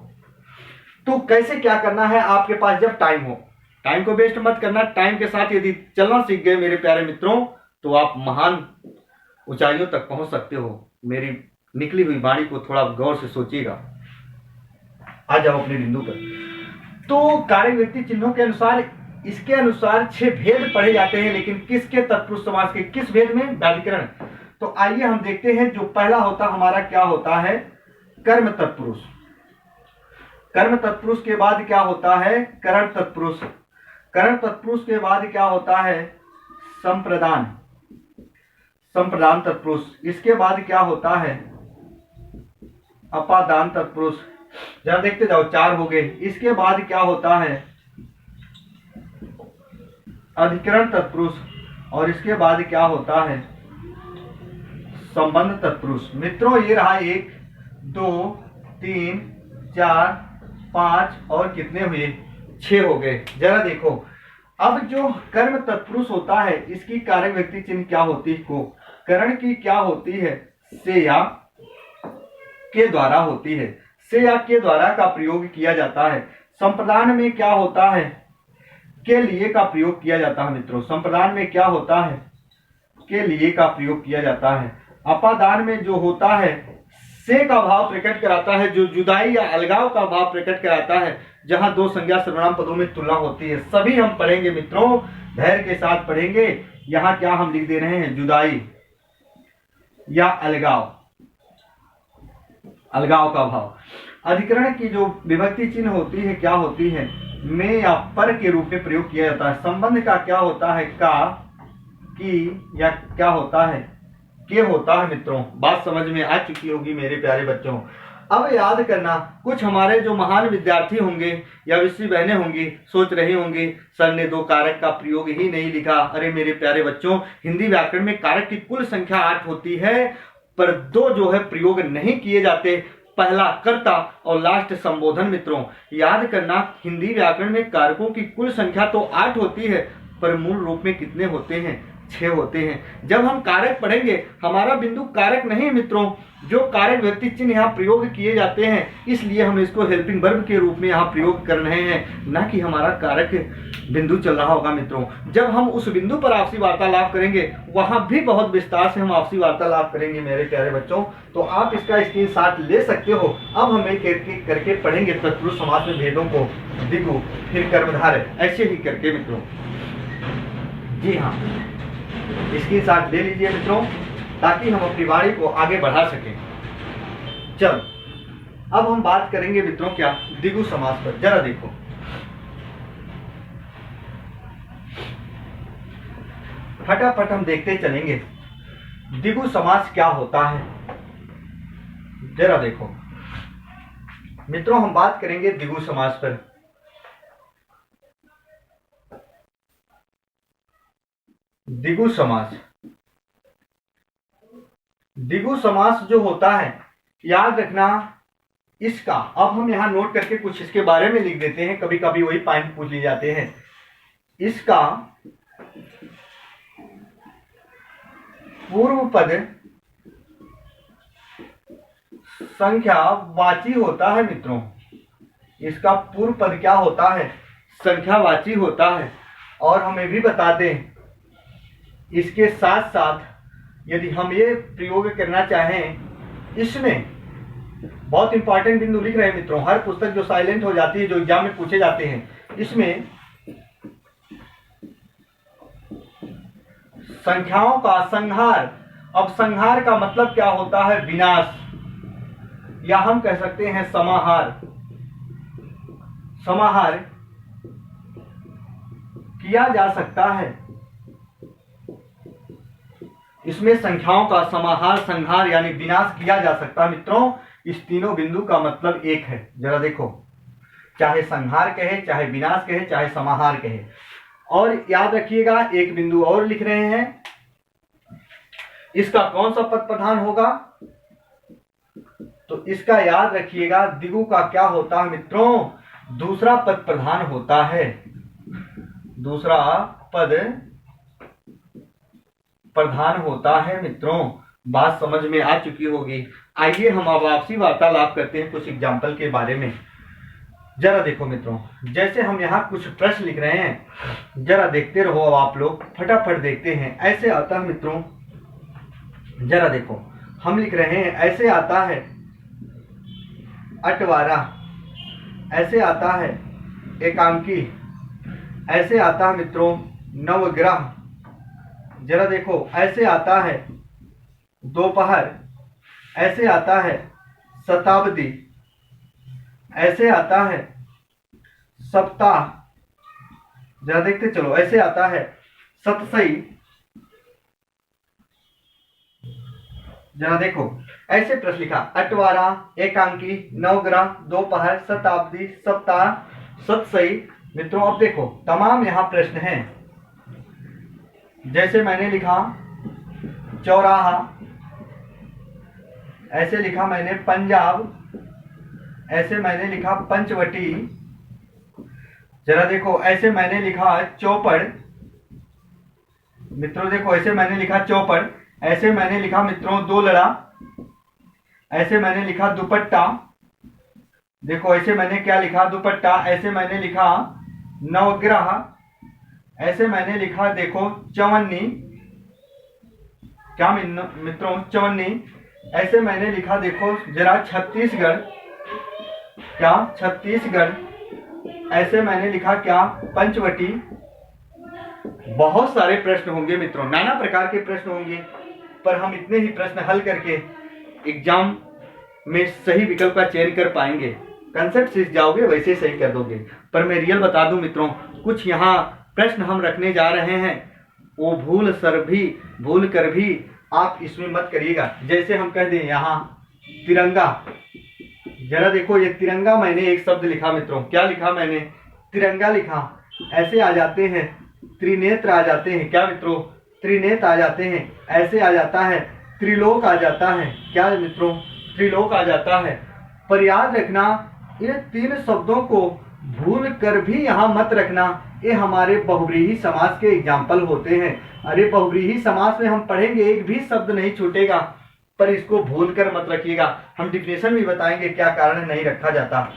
तो कैसे क्या करना है आपके पास, जब टाइम हो, टाइम को वेस्ट मत करना। टाइम के साथ यदि चलना सीख गए मेरे प्यारे मित्रों, तो आप महान ऊंचाइयों तक पहुंच सकते हो। मेरी निकली हुई वाणी को थोड़ा गौर से सोचिएगा। आ जाओ अपने बिंदु पर। तो कारक विभक्ति चिन्हों के अनुसार, इसके अनुसार 6 भेद पढ़े जाते हैं, लेकिन किसके, तत्पुरुष समास के। किस भेद में, व्याधिकरण। तो आइए हम देखते हैं, जो पहला होता हमारा क्या होता है, कर्म तत्पुरुष। कर्म तत्पुरुष के बाद क्या होता है, करण तत्पुरुष। करण तत्पुरुष के बाद क्या होता है, संप्रदान तत्पुरुष। इसके बाद क्या होता है, अपादान तत्पुरुष। जरा देखते जाओ, 4 हो गए। इसके बाद क्या होता है, अधिकरण तत्पुरुष। और इसके बाद क्या होता है, संबंध तत्पुरुष। मित्रों ये रहा 1 2 3 4 5 और कितने हुए, 6 हो गए। जरा देखो, अब जो कर्म तत्पुरुष होता है, इसकी कारक विभक्ति चिन्ह क्या होती है, को। करण की क्या होती है, से या के द्वारा होती है। से या के द्वारा का प्रयोग किया जाता है। संप्रदान में क्या होता है, के लिए का प्रयोग किया जाता है मित्रों। संप्रदान में क्या होता है, के लिए का प्रयोग किया जाता है। अपादान में जो होता है, से का भाव प्रकट कराता है, जो जुदाई या अलगाव का भाव प्रकट कराता है, जहां दो संज्ञा सर्वनाम पदों में तुलना होती है। सभी हम पढ़ेंगे मित्रों, धैर्य के साथ पढ़ेंगे। यहां क्या हम लिख दे रहे हैं, जुदाई या अलगाव, अलगाव का भाव। अधिकरण की जो विभक्ति चिन्ह होती है क्या होती है, में या पर के रूप में प्रयोग किया जाता है। संबंध का क्या होता है, का, की या क्या होता है, के होता है। मित्रों बात समझ में आ चुकी होगी मेरे प्यारे बच्चों। अब याद करना, कुछ हमारे जो महान विद्यार्थी होंगे या विश्वी बहनें होंगी सोच रही होंगी, सर ने 2 कारक का प्रयोग ही नहीं लिखा। अरे मेरे प्यारे बच्चों, हिंदी व्याकरण में कारक की कुल संख्या 8 होती है, पर 2 जो है प्रयोग नहीं किए जाते, पहला कर्ता और लास्ट संबोधन। मित्रों याद करना, हिंदी व्याकरण में कारकों की कुल संख्या तो 8 होती है, पर मूल रूप में कितने होते हैं, 6 होते हैं। जब हम कारक पढ़ेंगे, हमारा बिंदु कारक नहीं मित्रों, जो कारक व्यक्ति चिन्ह यहाँ प्रयोग किए जाते हैं, इसलिए हम इसको हेल्पिंग वर्ब के रूप में यहाँ प्रयोग कर रहे हैं, ना कि हमारा कारक बिंदु चल रहा होगा। मित्रों जब हम उस बिंदु पर आपसी वार्तालाप करेंगे, वहां भी बहुत विस्तार से हम आपसी वार्तालाप करेंगे मेरे प्यारे बच्चों। तो आप इसका स्क्रीनशॉट ले सकते हो। अब हम एक करके पढ़ेंगे तत्पुरुष समास में भेदों को, दिगु फिर कर्मधारय, ऐसे ही करके मित्रों। जी हाँ, स्क्रीनशॉट ले लीजिए मित्रों, ताकि हम अपनी वाणी को आगे बढ़ा सकें। चल अब हम बात करेंगे मित्रों क्या, द्विगु समास पर। जरा देखो, फटाफट हम देखते चलेंगे द्विगु समास क्या होता है। जरा देखो मित्रों, हम बात करेंगे द्विगु समास पर। द्विगु समास, द्विगु समास जो होता है, याद रखना इसका, अब हम यहां नोट करके कुछ इसके बारे में लिख देते हैं, कभी कभी वही पॉइंट पूछ लिए जाते हैं। इसका पूर्व पद संख्यावाची होता है मित्रों। इसका पूर्व पद क्या होता है, संख्यावाची होता है। और हमें भी बता दें, इसके साथ साथ यदि हम ये प्रयोग करना चाहें, इसमें बहुत इंपॉर्टेंट बिंदु लिख रहे हैं मित्रों, हर पुस्तक जो साइलेंट हो जाती है, जो एग्जाम में पूछे जाते हैं, इसमें संख्याओं का संहार। अब संहार का मतलब क्या होता है, विनाश, या हम कह सकते हैं समाहार। समाहार किया जा सकता है, इसमें संख्याओं का समाहार, संहार यानी विनाश किया जा सकता है। मित्रों इस तीनों बिंदु का मतलब एक है। जरा देखो, चाहे संहार कहे, चाहे विनाश कहे, चाहे समाहार कहे। और याद रखिएगा, एक बिंदु और लिख रहे हैं, इसका कौन सा पद प्रधान होगा, तो इसका याद रखिएगा, द्विगु का क्या होता है मित्रों, दूसरा पद प्रधान होता है। दूसरा पद प्रधान होता है मित्रों। बात समझ में आ चुकी होगी। आइए हम अब आपसी वार्तालाप करते हैं कुछ एग्जाम्पल के बारे में। जरा देखो मित्रों, जैसे हम यहाँ कुछ प्रश्न लिख रहे हैं, जरा देखते रहो, अब आप लोग फटाफट देखते हैं। ऐसे आता है मित्रों, जरा देखो हम लिख रहे हैं, ऐसे आता है अटवारा, ऐसे आता है एकांकी, ऐसे आता है मित्रों नवग्रह। जरा देखो, ऐसे आता है दोपहर, ऐसे आता है शताब्दी, ऐसे आता है सप्ताह। जरा देखते चलो, ऐसे आता है सतसई। जरा देखो, ऐसे प्रश्न लिखा, अटवारा, एकांकी, नवग्रह, दोपहर, शताब्दी, सप्ताह, सतसई। मित्रों अब देखो, तमाम यहाँ प्रश्न हैं। जैसे मैंने लिखा चौराहा, ऐसे लिखा मैंने पंजाब, ऐसे मैंने लिखा पंचवटी। जरा देखो, ऐसे मैंने लिखा चौपड़। मित्रों देखो, ऐसे मैंने लिखा चौपड़, ऐसे मैंने लिखा मित्रों दोलड़ा, ऐसे मैंने लिखा दुपट्टा। देखो ऐसे मैंने क्या लिखा, दुपट्टा। ऐसे मैंने लिखा नवग्रह, ऐसे मैंने लिखा देखो चवन्नी। क्या मित्रों, चवन्नी। ऐसे मैंने लिखा, देखो जरा, छत्तीसगढ़। क्या? छत्तीसगढ़। ऐसे मैंने लिखा क्या? पंचवटी। बहुत सारे प्रश्न होंगे मित्रों, नाना प्रकार के प्रश्न होंगे, पर हम इतने ही प्रश्न हल करके एग्जाम में सही विकल्प का चयन कर पाएंगे। कंसेप्ट सीख जाओगे, वैसे सही कर दोगे। पर मैं रियल बता दूं मित्रों, कुछ यहाँ प्रश्न हम रखने जा रहे हैं, वो भूल कर भी आप इसमें मत करिएगा। जैसे हम कह दें यहाँ तिरंगा, जरा देखो ये तिरंगा, मैंने एक शब्द लिखा मित्रों, क्या लिखा मैंने? तिरंगा लिखा। ऐसे आ जाते हैं त्रिनेत्र आ जाते हैं, क्या मित्रों? त्रिनेत्र आ जाते हैं। ऐसे आ जाता है त्रिलोक आ जाता है, क्या मित्रों? त्रिलोक आ जाता है। पर याद रखना, इन तीन शब्दों को भूल कर भी यहाँ मत रखना, ये हमारे बहुव्रीहि समास के एग्जाम्पल होते हैं। अरे बहुव्रीहि समास में हम पढ़ेंगे, एक भी शब्द नहीं छूटेगा, पर इसको भूल कर मत रखिएगा। हम डिफिनेशन भी बताएंगे क्या कारण नहीं रखा जाता।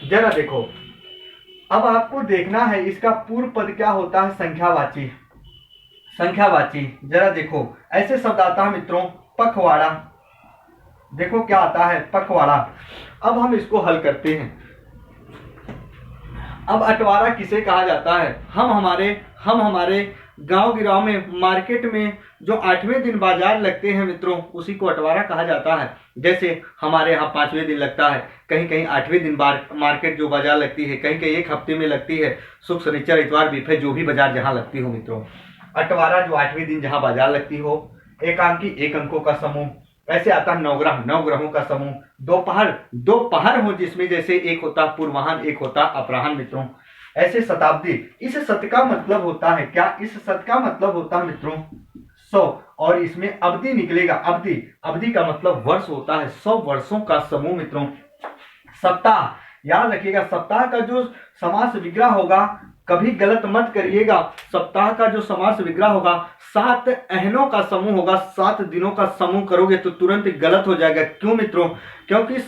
जरा देखो, अब आपको देखना है इसका पूर्व पद क्या होता है? संख्यावाची। संख्यावाची, जरा देखो ऐसे शब्द आता है मित्रों, पखवाड़ा। देखो क्या आता है? पखवाड़ा। अब हम इसको हल करते हैं। अब अटवारा किसे कहा जाता है? हम हमारे गांव गिराव में, मार्केट में जो 8वें दिन बाजार लगते हैं मित्रों, उसी को अटवारा कहा जाता है। जैसे हमारे यहाँ 5वें दिन लगता है, कहीं कहीं 8वें दिन मार्केट जो बाजार लगती है, कहीं कहीं एक हफ्ते में लगती है, शुक्र शनिचर इतवार बीफे, जो भी बाजार जहाँ लगती हो मित्रों। अटवारा जो 8वें दिन जहाँ बाजार लगती हो। एकांकी, एक अंकों का समूह। ऐसे आता है नवग्रह, नौ ग्रहों का समूह। दोपहर हो, जिसमें जैसे एक होता पूर्वाह्न, एक होता अपराह्न मित्रों। ऐसे शताब्दी, इस शत का मतलब होता है क्या? इस शत का मतलब होता है मित्रों 100, और इसमें अवधि निकलेगा। अवधि का मतलब वर्ष होता है, 100 वर्षों का समूह मित्रों। सप्ताह, याद रखिएगा, सप्ताह का जो समास विग्रह होगा, कभी गलत मत करिएगा। सप्ताह का जो समास विग्रह होगा 7 अहनों का समूह होगा। 7 दिनों का समूह करोगे तो तुरंत गलत हो जाएगा। क्यों मित्रों? क्योंकि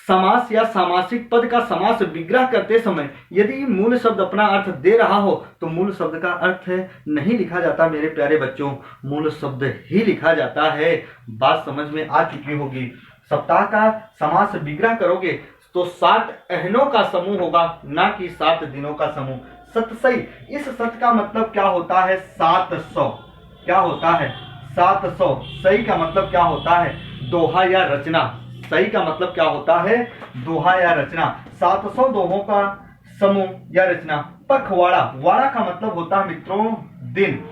समास या सामासिक पद का समास विग्रह करते समय यदि मूल शब्द अपना अर्थ दे रहा हो तो मूल शब्द का अर्थ नहीं लिखा जाता मेरे प्यारे बच्चों, मूल शब्द ही लिखा जाता है। बात समझ में आ चुकी होगी। सप्ताह का समास विग्रह करोगे तो 7 अहनों का समूह होगा, ना कि 7 दिनों का समूह। सतसई, इस सत का मतलब क्या होता है? 700। क्या होता है? 700। सही का मतलब क्या होता है? दोहा या रचना। सही का मतलब क्या होता है? दोहा या रचना। 700 दोहों का समूह या रचना। पखवाड़ा, वाड़ा का मतलब होता है मित्रों दिन।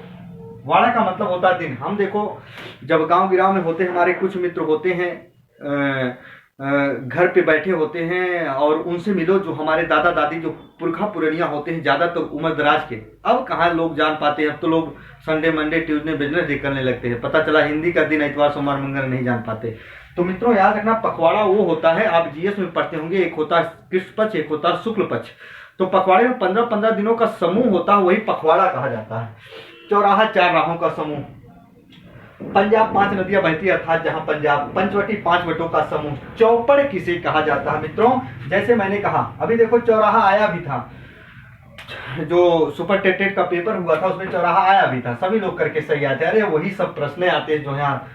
वाड़ा का मतलब होता है दिन। हम देखो जब गांव गिराव में होते, हमारे कुछ मित्र होते हैं, घर पे बैठे होते हैं, और उनसे मिलो, जो हमारे दादा दादी जो पुरखा पुरनिया होते हैं, ज्यादातर तो उम्र दराज के। अब कहाँ लोग जान पाते हैं, अब तो लोग संडे मंडे ट्यूजडे बिजनेस करने लगते हैं। पता चला हिंदी का दिन इतवार सोमवार मंगल नहीं जान पाते। तो मित्रों याद रखना, पखवाड़ा वो होता है, आप जीएस में पढ़ते होंगे, एक होता है कृष्ण पक्ष, एक होता है शुक्ल पक्ष। तो पखवाड़े में 15-15 दिनों का समूह होता है, वही पखवाड़ा कहा जाता है। चौराहा, 4 राहों का समूह। पंजाब, 5 नदियां बहती है, अर्थात जहां पंजाब। पंचवटी, 5 वटों का समूह। चौपड़ किसे कहा जाता है मित्रों? जैसे मैंने कहा, अभी देखो चौराहा आया भी था, जो सुपर टेटेड का पेपर हुआ था उसमें चौराहा आया भी था, सभी लोग करके सही आते। अरे वही सब प्रश्न आते हैं जो यहाँ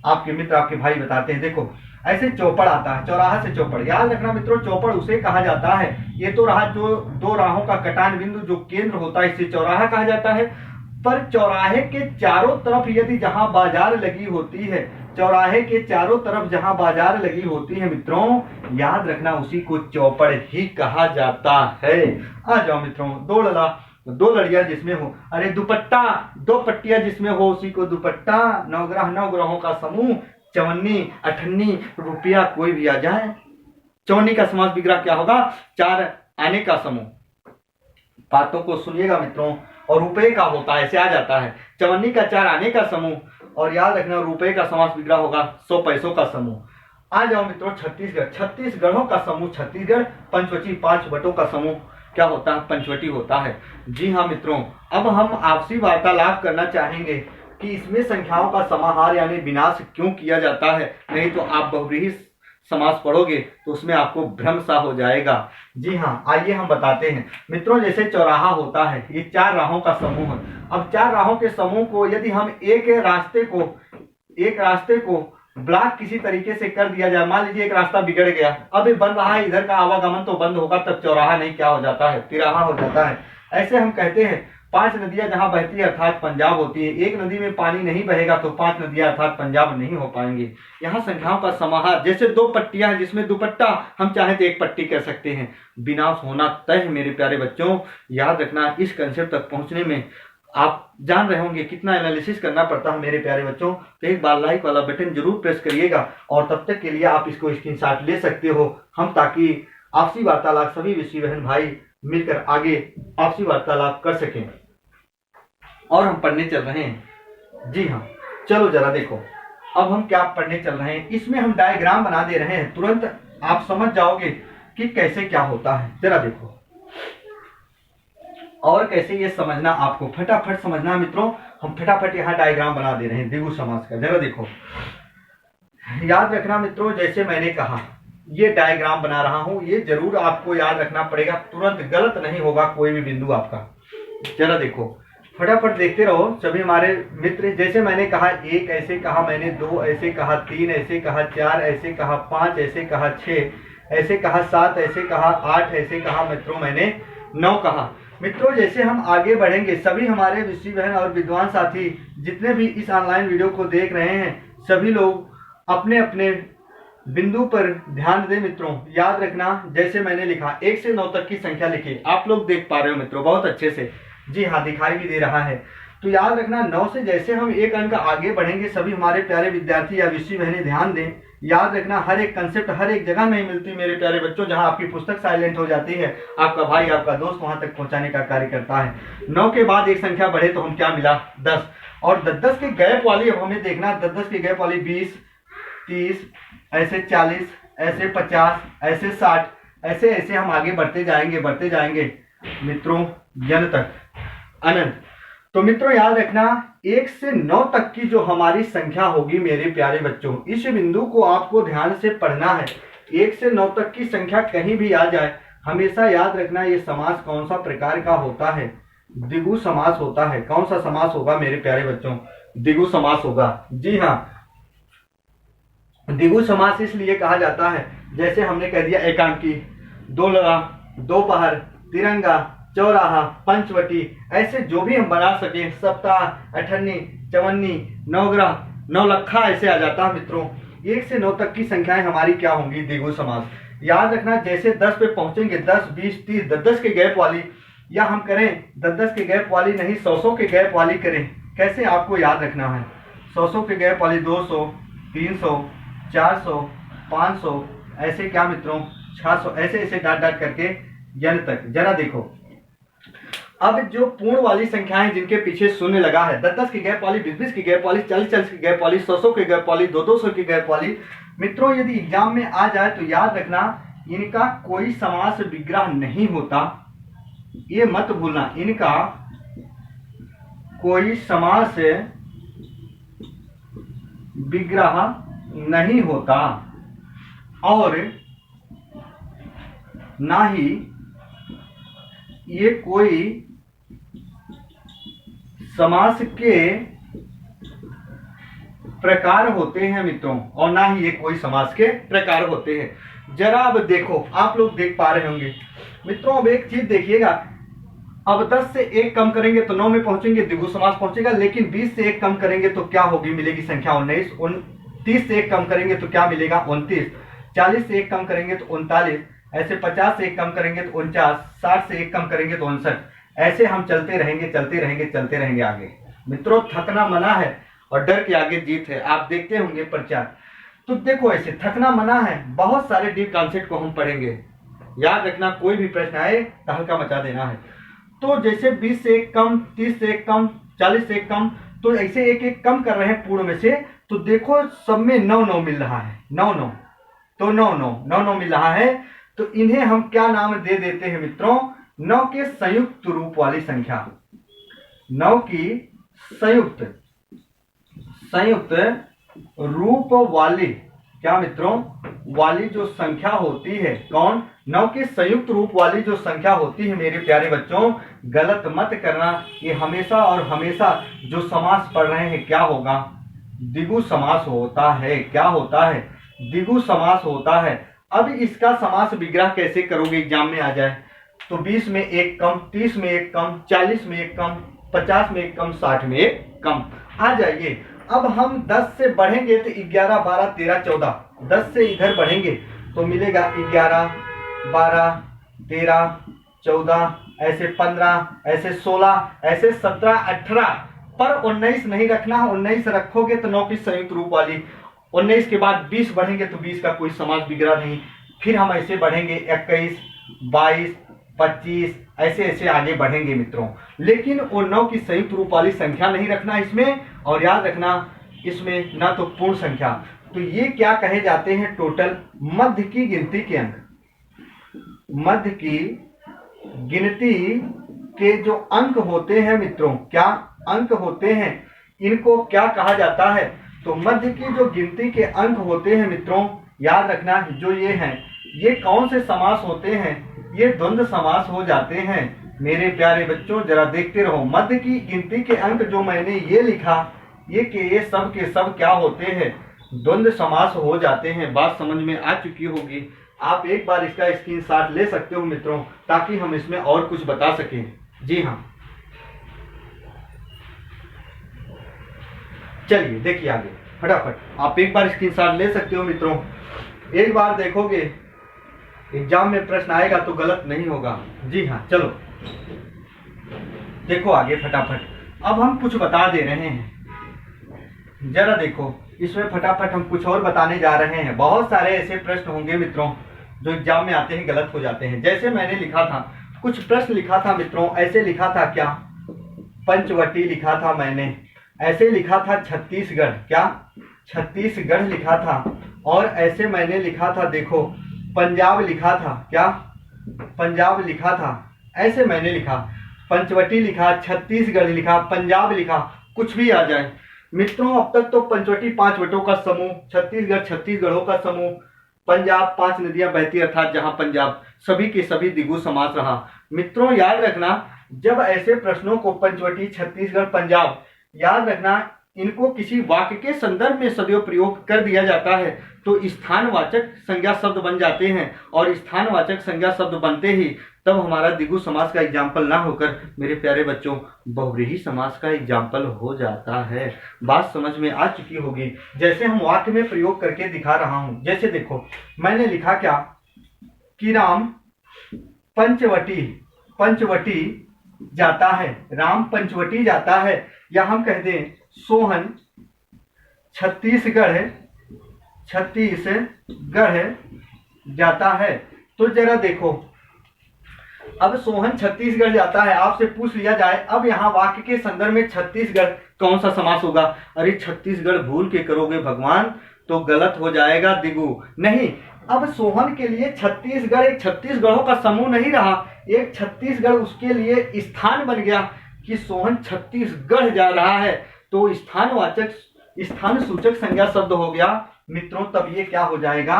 आपके मित्र, आपके भाई बताते हैं। देखो ऐसे चौपड़ आता है, चौराहा से चौपड़। याद रखना मित्रों, चौपड़ उसे कहा जाता है, ये तो रहा जो 2 राहों का कटान बिंदु जो केंद्र होता है, इसे चौराहा कहा जाता है। पर चौराहे के चारों तरफ यदि जहां बाजार लगी होती है, चौराहे के चारों तरफ जहां बाजार लगी होती है मित्रों, याद रखना उसी को चौपड़ ही कहा जाता है। आ जाओ मित्रों, 2 लड़ियां जिसमें हो, अरे दुपट्टा, 2 पट्टियां जिसमें हो उसी को दुपट्टा। 9 ग्रह, 9 ग्रहों का समूह। चवन्नी, अठन्नी, रुपया कोई भी आ जाए। चवन्नी का समास विग्रह क्या होगा? 4 आने का समूह। बातों को सुनिएगा मित्रों। और रुपए का होता है, ऐसे आ जाता है, चवन्नी का 4 आने का समूह। और याद रखना रुपए का समास विग्रह होगा 100 पैसों का समूह। आ जाओ मित्रों, छत्तीसगढ़, 36 गढ़ों का समूह छत्तीसगढ़। पंचवटी, 5 वटों का समूह क्या होता है? पंचवटी होता है। जी हाँ मित्रों, अब हम आपसी वार्तालाप करना चाहेंगे कि इसमें संख्याओं का समाहार यानी विनाश क्यों किया जाता है। नहीं तो आप बहुव्रीहि समास पढ़ोगे तो उसमें आपको भ्रम सा हो जाएगा। जी हाँ, आइए हम बताते हैं मित्रों। जैसे चौराहा होता है, ये 4 राहों का समूह है। अब 4 राहों के समूह को यदि हम एक रास्ते को एक रास्ते को ब्लॉक किसी तरीके से कर दिया जाए, मान लीजिए एक रास्ता बिगड़ गया, अब ये बन रहा है, इधर का आवागमन तो बंद होगा, तब चौराहा नहीं क्या हो जाता है, तिराहा हो जाता है। ऐसे हम कहते हैं 5 नदियां जहां बहती है अर्थात पंजाब होती है, एक नदी में पानी नहीं बहेगा तो 5 नदियां अर्थात पंजाब नहीं हो पाएंगे। यहाँ संख्याओं का समाहार, जैसे 2 पट्टियां हैं जिसमें दुपट्टा, हम चाहे तो एक पट्टी कर सकते हैं। विनाश होना तय है मेरे प्यारे बच्चों, याद रखना। इस कंसेप्ट तक पहुंचने में आप जान रहे होंगे कितना एनालिसिस करना पड़ता है मेरे प्यारे बच्चों। तो एक बार लाइक वाला बटन जरूर प्रेस करिएगा, और तब तक के लिए आप इसको स्क्रीनशॉट ले सकते हो, हम ताकि आपसी वार्तालाप सभी विषय बहन भाई मिलकर आगे आपसी वार्तालाप कर सकें। और हम पढ़ने चल रहे हैं, जी हाँ, चलो जरा देखो अब हम क्या पढ़ने चल रहे हैं। इसमें हम डायग्राम बना दे रहे हैं, तुरंत आप समझ जाओगे कि कैसे क्या होता है। जरा देखो और कैसे ये समझना, आपको फटाफट समझना मित्रों। हम फटाफट यहाँ डायग्राम बना दे रहे हैं द्विगु समास का। जरा देखो, याद रखना मित्रों, जैसे मैंने कहा ये डायग्राम बना रहा हूं, ये जरूर आपको याद रखना पड़ेगा, तुरंत गलत नहीं होगा कोई भी बिंदु आपका। जरा देखो फटाफट देखते रहो सभी हमारे मित्र। जैसे मैंने कहा 1 ऐसे कहा मैंने, 2 ऐसे कहा, 3 ऐसे कहा, 4 ऐसे कहा, 5 ऐसे कहा, 6 ऐसे कहा, 7 ऐसे कहा, 8 ऐसे कहा मित्रों, मैंने 9 कहा। मित्रों जैसे हम आगे बढ़ेंगे, सभी हमारे विषय बहन और विद्वान साथी जितने भी इस ऑनलाइन वीडियो को देख रहे हैं, सभी लोग अपने अपने बिंदु पर ध्यान दें मित्रों। याद रखना जैसे मैंने लिखा 1 से 9 तक की संख्या लिखी, आप लोग देख पा रहे हो मित्रों बहुत अच्छे से, जी हाँ दिखाई भी दे रहा है। तो याद रखना 9 से जैसे हम एक अंक आगे बढ़ेंगे, सभी हमारे प्यारे विद्यार्थी या विषय बहनें ध्यान दें। याद रखना हर एक कंसेप्ट हर एक जगह नहीं मिलती मेरे प्यारे बच्चों, जहां आपकी पुस्तक साइलेंट हो जाती है, आपका भाई आपका दोस्त वहां तक पहुंचाने का कार्य करता है। 9 के बाद एक संख्या बढ़े तो हम क्या मिला 10, और 10 के गैप वाली अब हमें देखना, 10 के गैप वाली 20, 30, ऐसे 40, ऐसे 50, ऐसे 60, ऐसे ऐसे हम आगे बढ़ते जाएंगे मित्रों जन तक अनंत। तो मित्रों याद रखना 1 से 9 तक की जो हमारी संख्या होगी मेरे प्यारे बच्चों, इस बिंदु को आपको ध्यान से पढ़ना है। 1 से 9 तक की संख्या कहीं भी आ जाए, हमेशा याद रखना ये समास कौन सा प्रकार का होता है, द्विगु समास होता है। कौन सा समास होगा मेरे प्यारे बच्चों, द्विगु समास होगा। जी हाँ, द्विगु समास इसलिए कहा जाता है, जैसे हमने कह दिया एकांकी, दोलगा, दोपहर, तिरंगा, चौराहा, पंचवटी, ऐसे जो भी हम बना सके, सप्ताह, अठन्नी, चवन्नी, नवग्रह, नौलखा ऐसे आ जाता है मित्रों। 1 से 9 तक की संख्याएं हमारी क्या होंगी द्विगु समास। याद रखना जैसे 10 पे पहुंचेंगे 10, 20, 30, 10 के गैप वाली, या हम करें 10 के गैप वाली नहीं 100 के गैप वाली करें। कैसे आपको याद रखना है, 100 के गैप वाली 200, 300, 400, 500, ऐसे क्या मित्रों 600, ऐसे ऐसे डाट डाट करके जन तक। जरा देखो अब जो पूर्ण वाली संख्याएं जिनके पीछे शून्य लगा है, 10 की गैप वाली, 20 की गैप वाली, 40 की गैप वाली, 100 की गैप वाली, 200 की गैप वाली, मित्रों यदि एग्जाम में आ जाए तो याद रखना इनका कोई समास विग्रह नहीं होता, ये मत भूलना, इनका कोई समास विग्रह नहीं होता, और ना ही ये कोई समास के प्रकार होते हैं मित्रों, और ना ही ये कोई समास के प्रकार होते हैं। जरा अब देखो, आप लोग देख पा रहे होंगे मित्रों, अब एक चीज देखिएगा, अब 10 से 1 कम करेंगे तो 9 में पहुंचेंगे, द्विगु समास पहुंचेगा, लेकिन 20 से 1 कम करेंगे तो क्या होगी, मिलेगी संख्या 19, 30 से 1 कम करेंगे तो क्या मिलेगा 29, 40 से 1 कम करेंगे तो 39, ऐसे 50 से 1 कम करेंगे तो 49, 60 से 1 कम करेंगे तो 59, ऐसे हम चलते रहेंगे आगे। मित्रों थकना मना है और डर के आगे जीत है, आप देखते होंगे प्रचार। तो देखो ऐसे थकना मना है, बहुत सारे डीप कॉन्सेप्ट को हम पढ़ेंगे। याद रखना कोई भी प्रश्न आए तहलका मचा देना है। तो जैसे 20 से 1 कम, 30 से 1 कम, 40 से 1 कम, तो ऐसे एक एक कम कर रहे हैं पूर्ण में से, तो देखो सब में 9 मिल रहा है, 9 तो 9 मिल रहा है, तो इन्हें हम क्या नाम दे देते हैं मित्रों, 9 के संयुक्त रूप वाली संख्या, 9 की संयुक्त रूप वाली, क्या मित्रों वाली जो संख्या होती है, कौन 9 के संयुक्त रूप वाली जो संख्या होती है मेरे प्यारे बच्चों, गलत मत करना, ये हमेशा और हमेशा जो समास पढ़ रहे हैं क्या होगा, द्विगु समास होता है। क्या होता है? द्विगु समास होता है। अब इसका समास विग्रह कैसे करोगे एग्जाम में आ जाए तो 20 में एक कम, 30 में एक कम, 40 में एक कम, 50 में एक कम, 60 में एक कम। आ जाइए, अब हम 10 से बढ़ेंगे तो 11, 12, 13, 14, 10 से इधर बढ़ेंगे तो मिलेगा 11, 12, 13, 14, ऐसे 15, ऐसे 16, ऐसे 17, 18, पर 19 नहीं रखना है। 19 रखोगे तो 9 की संयुक्त रूप वाली। 19 के बाद 20 बढ़ेंगे तो 20 का कोई समास विग्रह नहीं। फिर हम ऐसे बढ़ेंगे 21, 22, 25, ऐसे ऐसे आगे बढ़ेंगे मित्रों। लेकिन वो 9 की संयुक्त रूप वाली संख्या नहीं रखना इसमें, और याद रखना इसमें ना तो पूर्ण संख्या। तो ये क्या कहे जाते हैं? टोटल, मध्य की गिनती के अंक। मध्य की गिनती के जो अंक होते हैं मित्रों, क्या अंक होते हैं, इनको क्या कहा जाता है? तो मध्य की जो गिनती के अंक होते हैं मित्रों, याद रखना जो ये हैं, ये कौन से समास होते हैं? ये द्वंद्व समास हो जाते हैं। मेरे प्यारे बच्चों जरा देखते रहो। मध्य की गिनती के अंक जो मैंने ये लिखा, ये के सब क्या होते हैं? द्वंद्व समास हो जाते हैं। बात समझ में आ चुकी होगी। आप एक बार इसका स्क्रीनशॉट ले सकते हो मित्रों, ताकि हम इसमें और कुछ बता सकें। जी हाँ, चलिए देखिए आगे फटाफट। आप एक बार स्क्रीनशॉट ले सकते हो मित्रों। एक बार देखोगे एग्जाम में प्रश्न आएगा तो गलत नहीं होगा। जी हाँ, चलो देखो आगे फटाफट। अब हम कुछ बता दे रहे हैं, जरा देखो इसमें फटाफट हम कुछ और बताने जा रहे हैं। बहुत सारे ऐसे प्रश्न होंगे मित्रों जो एग्जाम में आते हैं गलत हो जाते हैं। जैसे मैंने लिखा था, कुछ प्रश्न लिखा था मित्रों, ऐसे लिखा था क्या? पंचवटी लिखा था मैंने, ऐसे लिखा था छत्तीसगढ़, क्या छत्तीसगढ़ लिखा था, और ऐसे मैंने लिखा था देखो पंजाब लिखा था, क्या पंजाब लिखा था, ऐसे मैंने लिखा। पंचवटी लिखा, छत्तीसगढ़ लिखा, पंजाब लिखा, कुछ भी आ जाए मित्रों। अब तक तो पंचवटी 5 वटों का समूह, छत्तीसगढ़ छत्तीसगढ़ों का समूह, पंजाब 5 नदियां बहती अर्थात जहां पंजाब, सभी के सभी द्विगु समास रहा। मित्रों याद रखना, जब ऐसे प्रश्नों को पंचवटी, छत्तीसगढ़, पंजाब, याद रखना इनको किसी वाक्य के संदर्भ में सदैव प्रयोग कर दिया जाता है तो स्थानवाचक संज्ञा शब्द बन जाते हैं, और स्थानवाचक संज्ञा शब्द बनते ही तब हमारा द्विगु समास का एग्जाम्पल ना होकर मेरे प्यारे बच्चों बहुव्रीहि समास का एग्जाम्पल हो जाता है। बात समझ में आ चुकी होगी। जैसे हम वाक्य में प्रयोग करके दिखा रहा हूं। जैसे देखो मैंने लिखा क्या कि राम पंचवटी जाता है, राम पंचवटी जाता है, या हम कह दें सोहन छत्तीसगढ़ जाता है। तो जरा देखो, अब सोहन छत्तीसगढ़ जाता है, आपसे पूछ लिया जाए अब यहाँ वाक्य के संदर्भ में छत्तीसगढ़ कौन सा समास होगा? अरे छत्तीसगढ़ भूल के करोगे भगवान तो गलत हो जाएगा द्विगु। नहीं, अब सोहन के लिए छत्तीसगढ़ एक छत्तीसगढ़ों का समूह नहीं रहा, एक छत्तीसगढ़ उसके लिए स्थान बन गया कि सोहन छत्तीसगढ़ जा रहा है, तो स्थान सूचक संज्ञा शब्द हो गया मित्रों। तब ये क्या हो जाएगा?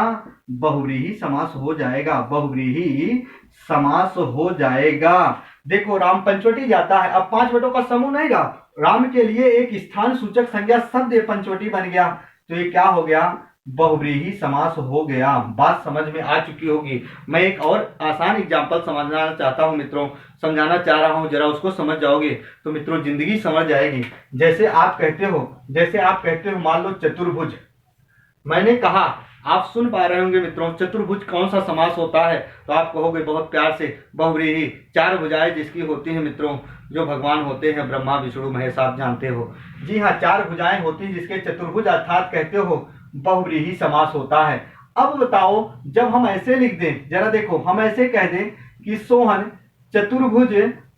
बहुव्रीहि समास हो जाएगा, बहुव्रीहि समास हो जाएगा। देखो राम पंचवटी जाता है, अब 5 वटों का समूह नहीं रहा, राम के लिए एक स्थान सूचक संज्ञा शब्द पंचवटी बन गया, तो ये क्या हो गया? बहुव्रीहि समास हो गया। बात समझ में आ चुकी होगी। मैं एक और आसान एग्जांपल समझना चाहता हूं मित्रों, समझाना चाह रहा हूं, जरा उसको समझ जाओगे तो मित्रों जिंदगी समझ जाएगी। जैसे आप कहते हो मान लो चतुर्भुज, मैंने कहा, आप सुन पा रहे होंगे मित्रों, चतुर्भुज कौन सा समास होता है? तो आप कहोगे बहुत प्यार से बहुव्रीहि, 4 भुजाएं जिसकी होती हैं मित्रों, जो भगवान होते हैं ब्रह्मा विष्णु महेश, आप जानते हो। जी हाँ, 4 भुजाएं होती जिसके चतुर्भुज अर्थात कहते हो बहुव्रीहि समास होता है। अब बताओ जब हम ऐसे लिख दें, जरा देखो हम ऐसे कह दें कि सोहन चतुर्भुज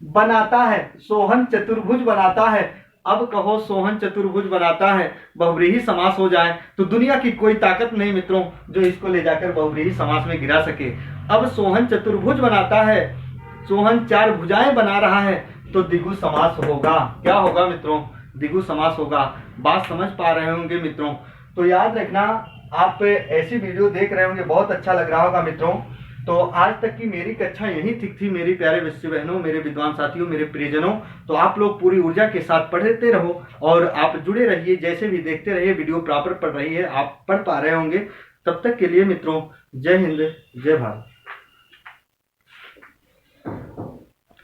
बनाता है, सोहन चतुर्भुज बनाता है। अब कहो सोहन चतुर्भुज बनाता है, बहुव्रीहि समास हो जाए तो दुनिया की कोई ताकत नहीं मित्रों जो इसको ले जाकर बहुव्रीहि समास में गिरा सके। अब सोहन चतुर्भुज बनाता है, सोहन 4 भुजाएं बना रहा है, तो द्विगु समास होगा। क्या होगा मित्रों? द्विगु समास होगा। बात समझ पा रहे होंगे मित्रों। तो याद रखना, आप ऐसी वीडियो देख रहे होंगे, बहुत अच्छा लग रहा होगा मित्रों। तो आज तक की मेरी कक्षा यही ठीक थी मेरी प्यारे बच्चे बहनों, मेरे विद्वान साथियों, मेरे प्रियजनों। तो आप लोग पूरी ऊर्जा के साथ पढ़ते रहो और आप जुड़े रहिए, जैसे भी देखते रहिए, वीडियो प्रॉपर पढ़ रही है, आप पढ़ पा रहे होंगे। तब तक के लिए मित्रों, जय हिंद, जय भारत।